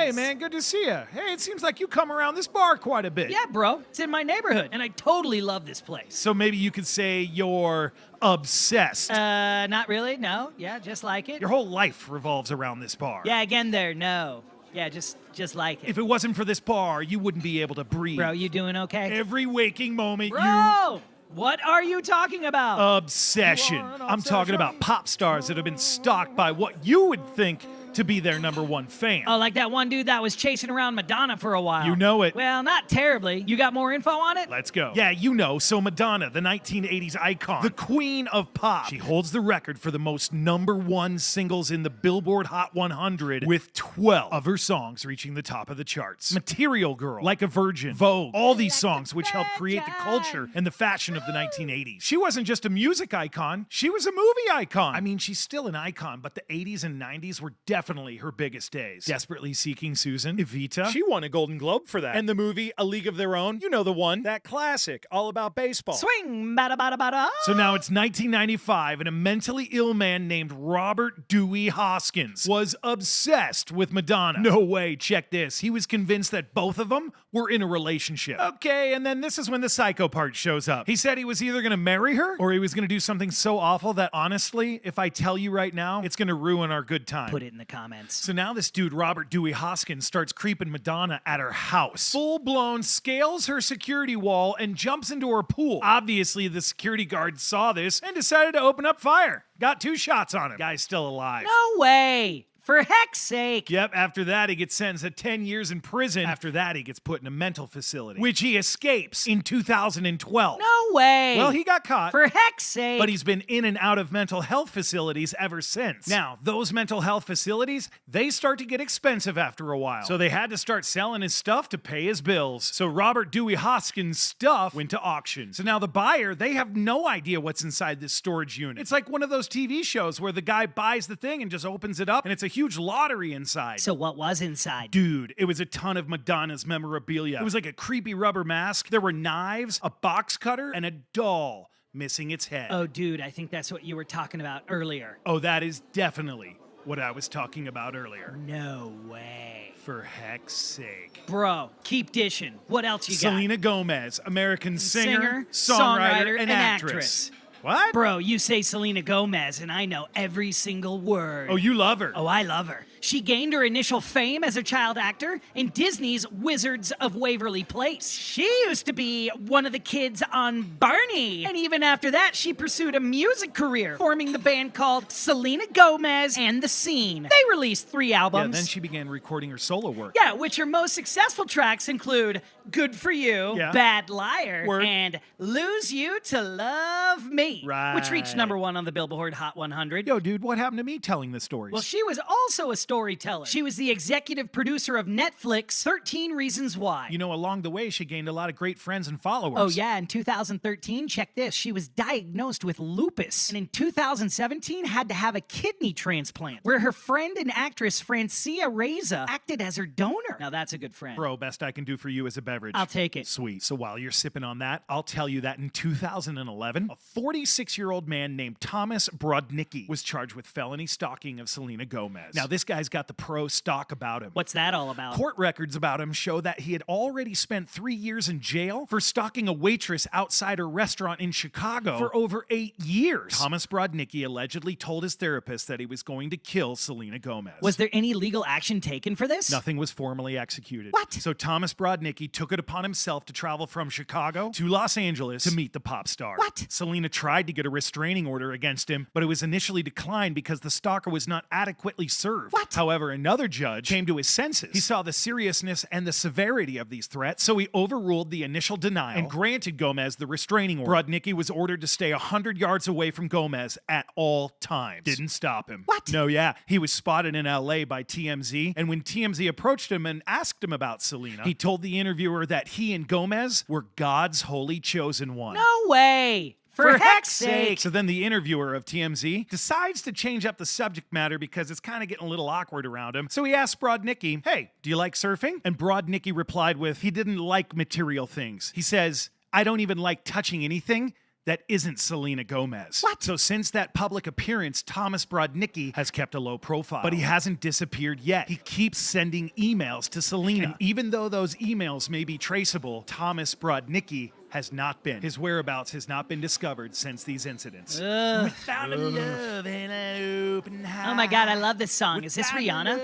Hey, man, good to see you. Hey, it seems like you come around this bar quite a bit. Yeah, bro. It's in my neighborhood, and I totally love this place. So maybe you could say you're obsessed. Not really. No. Yeah, just like it. Your whole life revolves around this bar. Yeah, again there. No. Yeah, just like it. If it wasn't for this bar, you wouldn't be able to breathe. Bro, you doing okay? Every waking moment Bro! What are you talking about? Obsession. You are an I'm talking about pop stars that have been stalked by what you would think to be their number one fan. Oh, like that one dude that was chasing around Madonna for a while. You know it. Well, not terribly. You got more info on it? Let's go. Yeah, you know. So Madonna, the 1980s icon, the queen of pop. She holds the record for the most number one singles in the Billboard Hot 100 with 12 of her songs reaching the top of the charts. Material Girl, Like a Virgin, Vogue, all these songs which helped create the culture and the fashion of the 1980s. She wasn't just a music icon, she was a movie icon. I mean, she's still an icon, but the 80s and 90s were definitely her biggest days. Desperately Seeking Susan, Evita. She won a Golden Globe for that. And the movie A League of Their Own, you know the one, that classic, all about baseball. Swing, bada bada bada. So now it's 1995, and a mentally ill man named Robert Dewey Hoskins was obsessed with Madonna. No way, check this. He was convinced that both of them were in a relationship. Okay, and then this is when the psycho part shows up. He said he was either gonna marry her, or he was gonna do something so awful that honestly, if I tell you right now, it's gonna ruin our good time. Put it in the comments. So now this dude, Robert Dewey Hoskins, starts creeping Madonna at her house. Full-blown scales her security wall and jumps into her pool. Obviously, the security guard saw this and decided to open up fire. Got 2 shots on him. Guy's still alive. No way. For heck's sake. Yep, after that, he gets sentenced to 10 years in prison. After that, he gets put in a mental facility, which he escapes in 2012. No way. Well, he got caught. For heck's sake. But he's been in and out of mental health facilities ever since. Now, those mental health facilities, they start to get expensive after a while. So they had to start selling his stuff to pay his bills. So Robert Dewey Hoskins' stuff went to auction. So now the buyer, they have no idea what's inside this storage unit. It's like one of those TV shows where the guy buys the thing and just opens it up, and it's a huge lottery inside. So what was inside? Dude, it was a ton of Madonna's memorabilia. It was like a creepy rubber mask. There were knives, a box cutter, and a doll missing its head. Oh, dude, I think that's what you were talking about earlier. Oh, that is definitely what I was talking about earlier. No way. For heck's sake. Bro, keep dishing. What else you got? Selena Gomez, American singer, songwriter, and actress. What? Bro, you say Selena Gomez, and I know every single word. Oh, you love her. Oh, I love her. She gained her initial fame as a child actor in Disney's Wizards of Waverly Place. She used to be one of the kids on Barney. And even after that, she pursued a music career, forming the band called Selena Gomez and the Scene. They released 3 albums. Yeah, then she began recording her solo work. Yeah, which her most successful tracks include Good For You, Yeah. Bad Liar, Word. and Lose You to Love Me, Right. which reached #1 on the Billboard Hot 100. Yo, dude, what happened to me telling the stories? Well, she was also a storyteller. She was the executive producer of Netflix 13 Reasons Why. You know, along the way, she gained a lot of great friends and followers. Oh, yeah, in 2013, check this, she was diagnosed with lupus. And in 2017, had to have a kidney transplant, where her friend and actress Francia Reza acted as her donor. Now, that's a good friend. Bro, best I can do for you is a beverage. I'll take it. Sweet. So while you're sipping on that, I'll tell you that in 2011, a 46-year-old man named Thomas Brodnicki was charged with felony stalking of Selena Gomez. Now, this guy's got the pro stock about him. What's that all about? Court records about him show that he had already spent 3 years in jail for stalking a waitress outside a restaurant in Chicago for over 8 years. Thomas Brodnicki allegedly told his therapist that he was going to kill Selena Gomez. Was there any legal action taken for this? Nothing was formally executed. What? So Thomas Brodnicki took it upon himself to travel from Chicago to Los Angeles to meet the pop star. What? Selena tried to get a restraining order against him, but it was initially declined because the stalker was not adequately served. What? However, another judge came to his senses. He saw the seriousness and the severity of these threats, so he overruled the initial denial and granted Gomez the restraining order. Brodnicki was ordered to stay 100 yards away from Gomez at all times. Didn't stop him. What? No, yeah. He was spotted in LA by TMZ, and when TMZ approached him and asked him about Selena, he told the interviewer that he and Gomez were God's holy chosen one. No way. For heck's sake. So then the interviewer of TMZ decides to change up the subject matter because it's kind of getting a little awkward around him. So he asked Brodnicki, hey, do you like surfing? And Brodnicki replied with, he didn't like material things. He says, I don't even like touching anything that isn't Selena Gomez. What? So since that public appearance, Thomas Brodnicki has kept a low profile. But he hasn't disappeared yet. He keeps sending emails to Selena. And even though those emails may be traceable, Thomas Brodnicki has not been. His whereabouts has not been discovered since these incidents. Without a love and an open heart. Oh my God, I love this song. Is this Rihanna?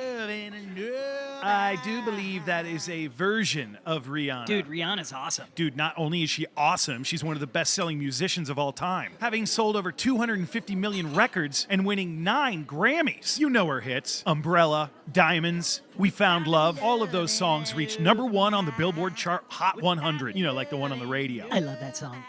I do believe that is a version of Rihanna. Dude, Rihanna's awesome. Dude, not only is she awesome, she's one of the best-selling musicians of all time, having sold over 250 million records and winning 9 Grammys. You know her hits: Umbrella, Diamonds, We Found Love. All of those songs reached #1 on the Billboard chart Hot 100. You know, like the one on the radio. I love that song.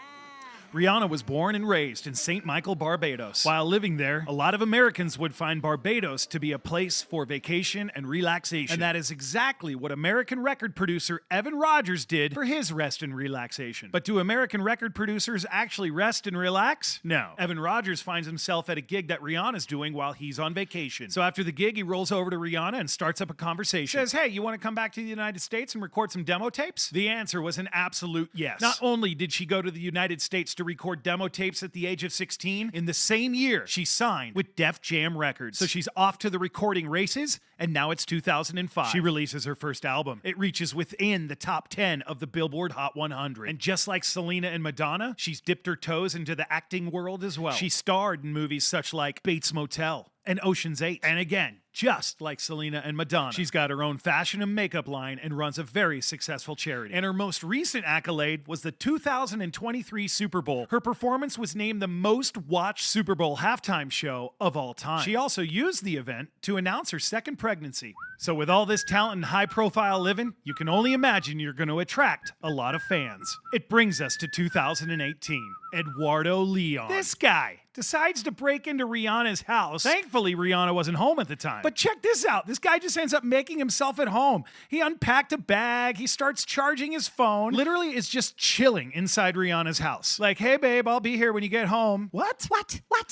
Rihanna was born and raised in St. Michael, Barbados. While living there, a lot of Americans would find Barbados to be a place for vacation and relaxation. And that is exactly what American record producer Evan Rogers did for his rest and relaxation. But do American record producers actually rest and relax? No. Evan Rogers finds himself at a gig that Rihanna's doing while he's on vacation. So after the gig, he rolls over to Rihanna and starts up a conversation. Says, hey, you want to come back to the United States and record some demo tapes? The answer was an absolute yes. Not only did she go to the United States to record demo tapes at the age of 16, in the same year, she signed with Def Jam Records. So she's off to the recording races, and now it's 2005. She releases her first album. It reaches within the top 10 of the Billboard Hot 100. And just like Selena and Madonna, she's dipped her toes into the acting world as well. She starred in movies such like Bates Motel and Ocean's 8. And again, just like Selena and Madonna, she's got her own fashion and makeup line and runs a very successful charity. And her most recent accolade was the 2023 Super Bowl. Her performance was named the most watched Super Bowl halftime show of all time. She also used the event to announce her second pregnancy. So with all this talent and high-profile living, you can only imagine you're going to attract a lot of fans. It brings us to 2018. Eduardo Leon. This guy decides to break into Rihanna's house. Thankfully, Rihanna wasn't home at the time. But check this out. This guy just ends up making himself at home. He unpacked a bag. He starts charging his phone. Literally is just chilling inside Rihanna's house. Like, hey, babe, I'll be here when you get home. What?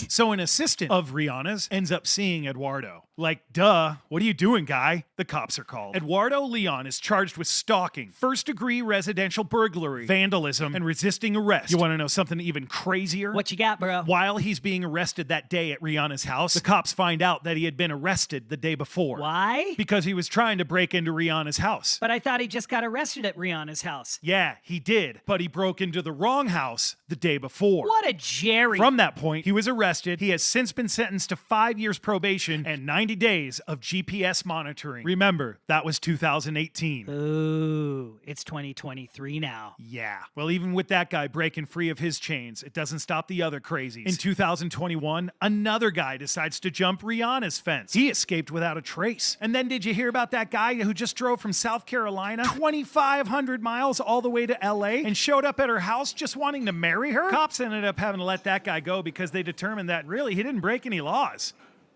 So an assistant of Rihanna's ends up seeing Eduardo. Like, duh, what are you doing, guy? The cops are called. Eduardo Leon is charged with stalking, first-degree residential burglary, vandalism, and resisting arrest. You want to know something even crazier? What you got, bro? While he's being arrested that day at Rihanna's house, the cops find out that he had been arrested the day before. Why? Because he was trying to break into Rihanna's house. But I thought he just got arrested at Rihanna's house. Yeah, he did. But he broke into the wrong house the day before. What a Jerry. From that point, he was arrested. He has since been sentenced to 5 years probation and 90 days of GPS monitoring. Remember, that was 2018. Ooh, it's 2023 now. Yeah. Well, even with that guy breaking free of his chains, it doesn't stop the other crazies. In 2021, another guy decides to jump Rihanna's fence. He escaped without a trace. And then did you hear about that guy who just drove from South Carolina 2,500 miles all the way to LA and showed up at her house just wanting to marry her? Cops ended up having to let that guy go because they determined that really he didn't break any laws.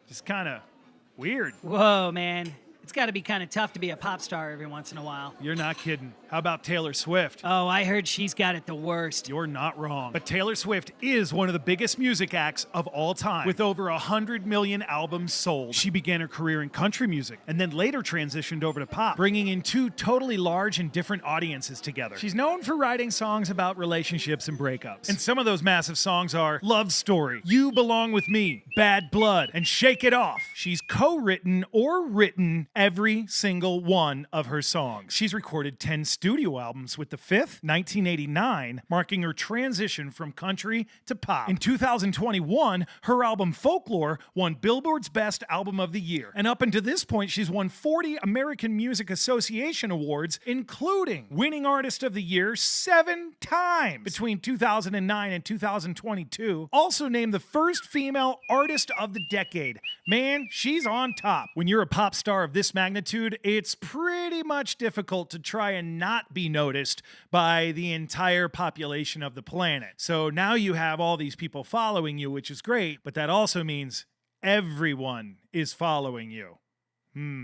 Just kind of weird. Whoa, man. It's got to be kind of tough to be a pop star every once in a while. You're not kidding. How about Taylor Swift? Oh, I heard she's got it the worst. You're not wrong. But Taylor Swift is one of the biggest music acts of all time, with over 100 million albums sold. She began her career in country music and then later transitioned over to pop, bringing in 2 totally large and different audiences together. She's known for writing songs about relationships and breakups. And some of those massive songs are Love Story, You Belong With Me, Bad Blood, and Shake It Off. She's co-written or written every single one of her songs. She's recorded 10 studio albums, with the 5th, 1989, marking her transition from country to pop. In 2021, her album Folklore won Billboard's Best Album of the Year. And up until this point, she's won 40 American Music Association awards, including winning Artist of the Year 7 times between 2009 and 2022. Also named the first female Artist of the Decade. Man, she's on top. When you're a pop star of this magnitude, it's pretty much difficult to try and not be noticed by the entire population of the planet. So now you have all these people following you, which is great, but that also means everyone is following you.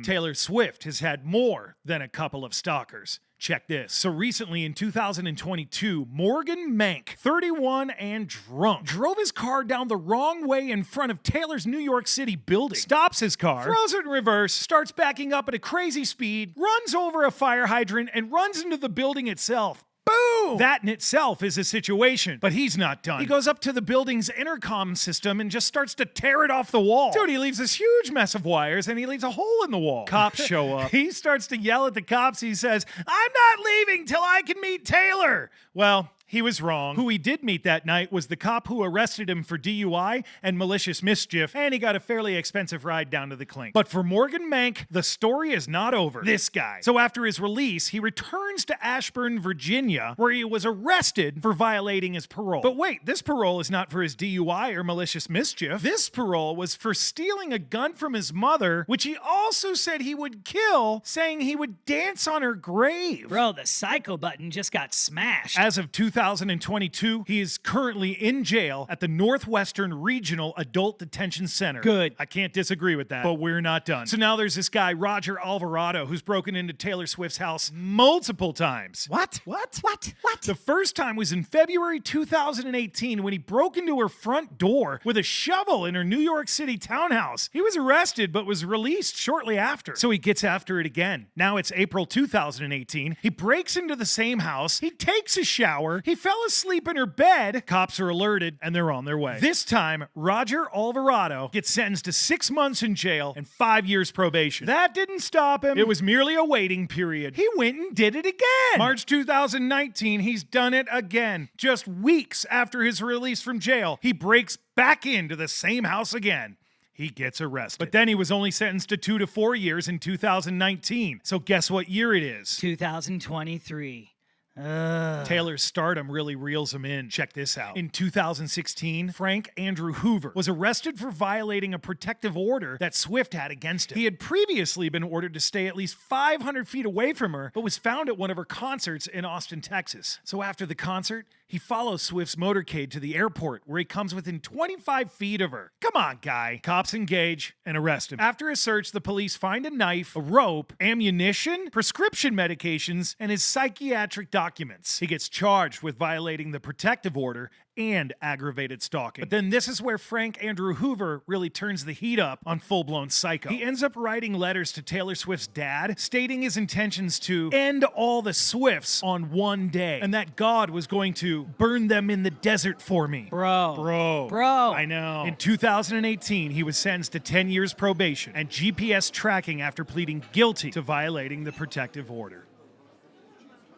Taylor Swift has had more than a couple of stalkers. Check this. So recently in 2022, Morgan Mank, 31 and drunk, drove his car down the wrong way in front of Taylor's New York City building, stops his car, throws it in reverse, starts backing up at a crazy speed, runs over a fire hydrant, and runs into the building itself. Boom! That in itself is a situation, but he's not done. He goes up to the building's intercom system and just starts to tear it off the wall. Dude, he leaves this huge mess of wires and he leaves a hole in the wall. Cops show up. He starts to yell at the cops. He says, "I'm not leaving till I can meet Taylor." Well, he was wrong. Who he did meet that night was the cop who arrested him for DUI and malicious mischief, and he got a fairly expensive ride down to the clink. But for Morgan Mank, the story is not over. This guy. So after his release, he returns to Ashburn, Virginia, where he was arrested for violating his parole. But wait, this parole is not for his DUI or malicious mischief. This parole was for stealing a gun from his mother, which he also said he would kill, saying he would dance on her grave. Bro, the psycho button just got smashed. As of 2022, he is currently in jail at the Northwestern Regional Adult Detention Center. Good. I can't disagree with that, but we're not done. So now there's this guy, Roger Alvarado, who's broken into Taylor Swift's house multiple times. What? The first time was in February 2018 when he broke into her front door with a shovel in her New York City townhouse. He was arrested but was released shortly after. So he gets after it again. Now it's April 2018. He breaks into the same house. He takes a shower. He fell asleep in her bed. Cops are alerted and they're on their way. This time, Roger Alvarado gets sentenced to 6 months in jail and 5 years probation. That didn't stop him. It was merely a waiting period. He went and did it again. March 2019, he's done it again. Just weeks after his release from jail, he breaks back into the same house again. He gets arrested. But then he was only sentenced to 2 to 4 years in 2019. So guess what year it is? 2023. Taylor's stardom really reels him in. Check this out. In 2016, Frank Andrew Hoover was arrested for violating a protective order that Swift had against him. He had previously been ordered to stay at least 500 feet away from her, but was found at one of her concerts in Austin, Texas. So after the concert, he follows Swift's motorcade to the airport, where he comes within 25 feet of her. Come on, guy. Cops engage and arrest him. After a search, the police find a knife, a rope, ammunition, prescription medications, and his psychiatric documents. He gets charged with violating the protective order and aggravated stalking. But then this is where Frank Andrew Hoover really turns the heat up on full-blown psycho. He ends up writing letters to Taylor Swift's dad, stating his intentions to end all the Swifts on one day, and that God was going to burn them in the desert for me. Bro. I know. In 2018, he was sentenced to 10 years probation and GPS tracking after pleading guilty to violating the protective order.